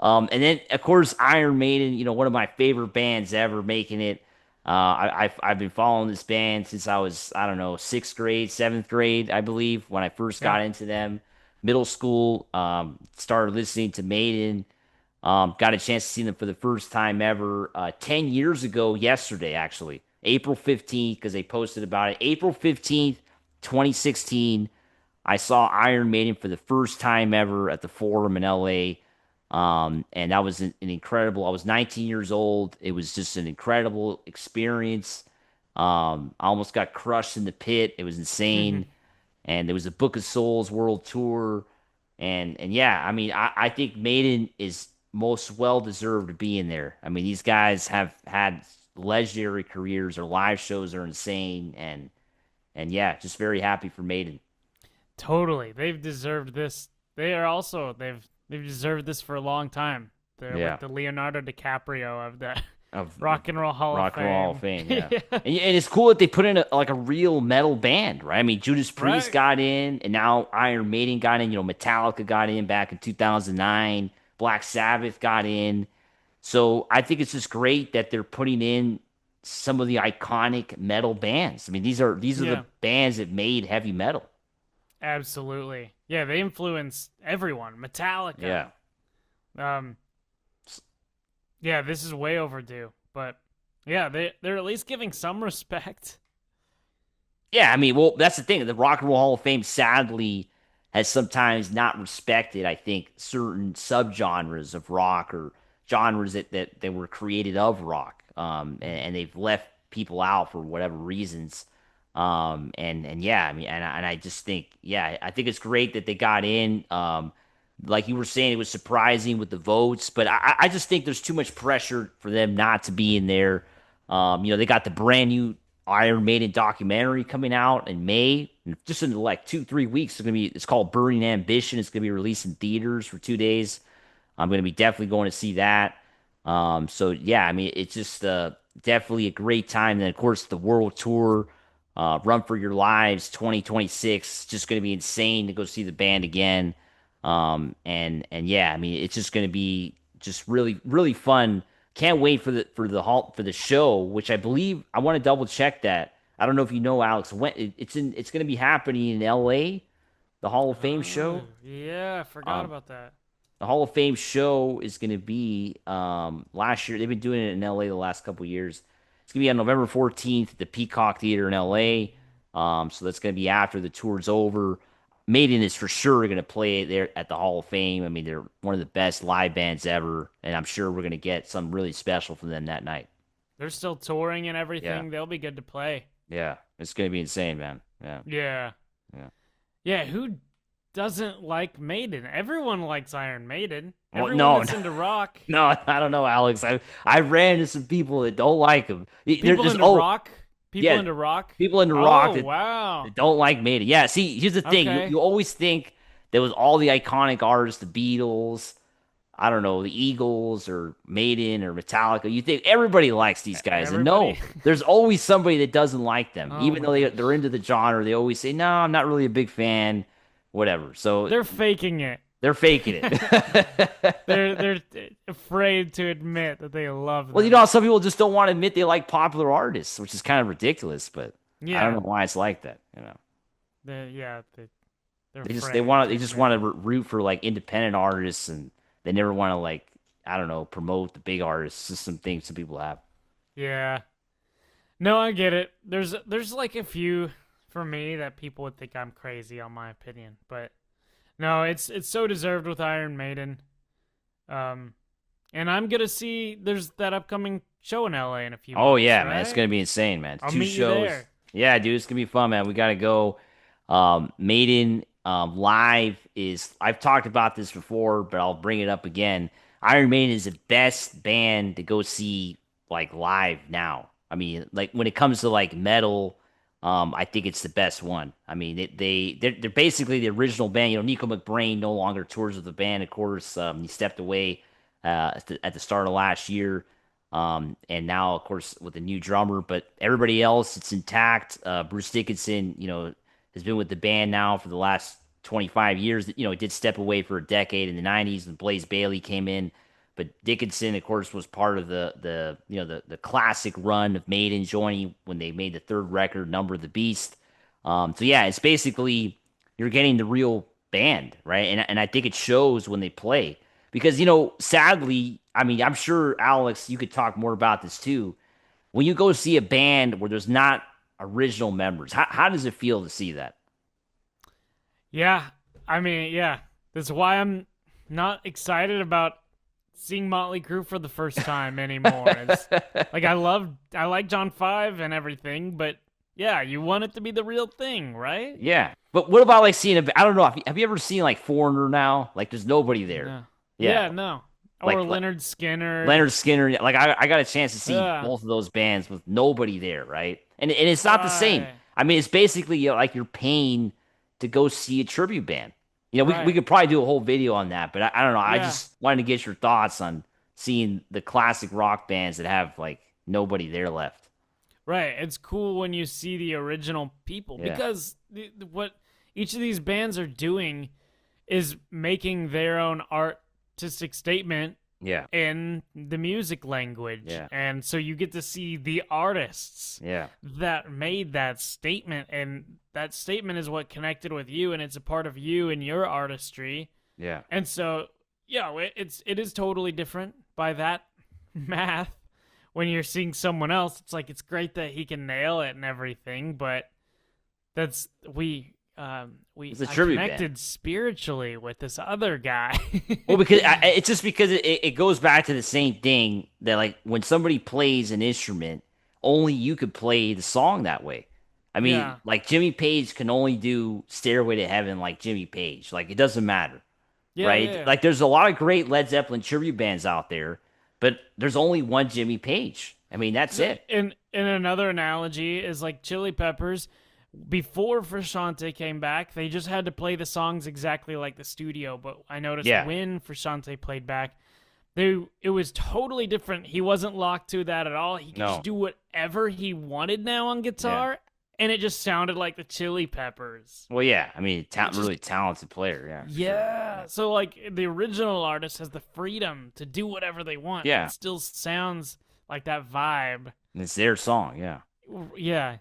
And then of course Iron Maiden, one of my favorite bands ever, making it. I've been following this band since I was, I don't know, sixth grade, seventh grade, I believe, when I first Yeah. got into them. Middle school, started listening to Maiden. Got a chance to see them for the first time ever 10 years ago yesterday, actually. April 15th, because they posted about it. April 15th, 2016, I saw Iron Maiden for the first time ever at the Forum in LA. And that was an incredible, I was 19 years old. It was just an incredible experience. I almost got crushed in the pit. It was insane. And there was a Book of Souls World Tour. And yeah, I mean, I think Maiden is most well deserved to be in there. I mean, these guys have had legendary careers. Their live shows are insane, and yeah, just very happy for Maiden. Totally. They've deserved this. They are also they've deserved this for a long time. They're Yeah, like the Leonardo DiCaprio of the of Rock and Roll Hall of Rock and Roll Hall of Fame. Fame. Yeah, Yeah. and it's cool that they put in like a real metal band, right? I mean, Judas Priest Right. got in, and now Iron Maiden got in. Metallica got in back in 2009. Black Sabbath got in. So I think it's just great that they're putting in some of the iconic metal bands. I mean, these are the Yeah. bands that made heavy metal. Absolutely. Yeah, they influence everyone. Metallica. Yeah. Um yeah, this is way overdue, but yeah, they're at least giving some respect. Yeah, I mean, well, that's the thing. The Rock and Roll Hall of Fame sadly has sometimes not respected, I think, certain subgenres of rock or genres that were created of rock. And they've left people out for whatever reasons. And yeah, I mean, and I just think, yeah, I think it's great that they got in. Like you were saying, it was surprising with the votes, but I just think there's too much pressure for them not to be in there. They got the brand new Iron Maiden documentary coming out in May. And just in like 2, 3 weeks, it's called Burning Ambition. It's gonna be released in theaters for 2 days. I'm gonna be definitely going to see that. So yeah, I mean, it's just definitely a great time. And then of course the world tour, Run for Your Lives 2026, just gonna be insane to go see the band again. And yeah, I mean, it's just gonna be just really really fun. Can't wait for the show, which I believe I want to double check that. I don't know if you know, Alex, when it's going to be happening in L.A. The Hall of Fame Oh, show. yeah, I forgot Um, about that. the Hall of Fame show is going to be last year. They've been doing it in L.A. the last couple years. It's going to be on November 14th at the Peacock Theater in L.A. So that's going to be after the tour's over. Maiden is for sure going to play there at the Hall of Fame. I mean, they're one of the best live bands ever, and I'm sure we're going to get something really special from them that night. They're still touring and Yeah, everything. They'll be good to play. yeah, it's going to be insane, man. Yeah, Yeah. yeah. Yeah, who doesn't like Maiden? Everyone likes Iron Maiden. Well, Everyone no, that's into rock. no, I don't know, Alex. I ran into some people that don't like him. People There's into oh rock? People yeah, into rock? people into rock Oh, that wow. don't like Maiden. Yeah, see, here's the thing. You Okay. you always think there was all the iconic artists, the Beatles, I don't know, the Eagles or Maiden or Metallica. You think everybody likes these guys, and Everybody. no, there's always somebody that doesn't like them. Oh Even my though gosh. they're into the genre, they always say, "No, I'm not really a big fan." Whatever. So They're faking it. they're faking it. they're afraid to admit that they love Well, them. how some people just don't want to admit they like popular artists, which is kind of ridiculous, but I don't Yeah. know why it's like that. They're They afraid to they just admit want to it. root for like independent artists, and they never want to, like, I don't know, promote the big artists. Just some things some people have. Yeah. No, I get it. There's like a few for me that people would think I'm crazy on my opinion, but no, it's so deserved with Iron Maiden. Um, and I'm gonna see there's that upcoming show in LA in a few Oh months, yeah, man, it's right? gonna be insane, man. I'll Two meet you shows. there. Yeah, dude, it's gonna be fun, man. We gotta go. Maiden live is. I've talked about this before, but I'll bring it up again. Iron Maiden is the best band to go see like live now. I mean, like when it comes to like metal, I think it's the best one. I mean, they're basically the original band. Nico McBrain no longer tours with the band. Of course, he stepped away at the start of last year. And now, of course, with a new drummer, but everybody else, it's intact. Bruce Dickinson, has been with the band now for the last 25 years. He did step away for a decade in the 90s when Blaze Bailey came in. But Dickinson, of course, was part of the classic run of Maiden joining when they made the third record, Number of the Beast. So yeah, it's basically you're getting the real band, right? And I think it shows when they play because sadly, I mean, I'm sure Alex, you could talk more about this too. When you go see a band where there's not original members, how does it feel to see that? Yeah, I mean, yeah. That's why I'm not excited about seeing Motley Crue for the first time anymore. It's like I like John 5 and everything, but yeah, you want it to be the real thing, right? Yeah, but what about like seeing I don't know. Have you ever seen like Foreigner now? Like, there's nobody there. No. Yeah, Yeah, no. Or like Leonard Skinner. Leonard Skinner. Like I got a chance to see Yeah. both of those bands with nobody there, right? And it's not the same. Right. I mean, it's basically like you're paying to go see a tribute band. We Right. could probably do a whole video on that, but I don't know. I Yeah. just wanted to get your thoughts on seeing the classic rock bands that have like nobody there left. Right. It's cool when you see the original people Yeah, because what each of these bands are doing is making their own artistic statement yeah, in the music language. yeah, And so you get to see the artists yeah, that made that statement, and that statement is what connected with you, and it's a part of you and your artistry. yeah. And so, yeah, it is totally different by that math. When you're seeing someone else, it's like it's great that he can nail it and everything, but that's It's a I tribute band. connected spiritually with this other guy. Well, because it's just because it goes back to the same thing that like when somebody plays an instrument, only you could play the song that way. I mean, Yeah, like Jimmy Page can only do Stairway to Heaven like Jimmy Page. Like it doesn't matter, yeah, right? yeah. Like there's a lot of great Led Zeppelin tribute bands out there, but there's only one Jimmy Page. I mean, that's it. And another analogy is like Chili Peppers. Before Frusciante came back, they just had to play the songs exactly like the studio. But I noticed Yeah. when Frusciante played back, it was totally different. He wasn't locked to that at all. He could No. just do whatever he wanted now on guitar, and it just sounded like the Chili Peppers. Well, yeah. I mean, It just really talented player. Yeah. For sure. yeah. So like the original artist has the freedom to do whatever they want. Yeah. It still sounds like that vibe. And it's their song. Yeah. Yeah.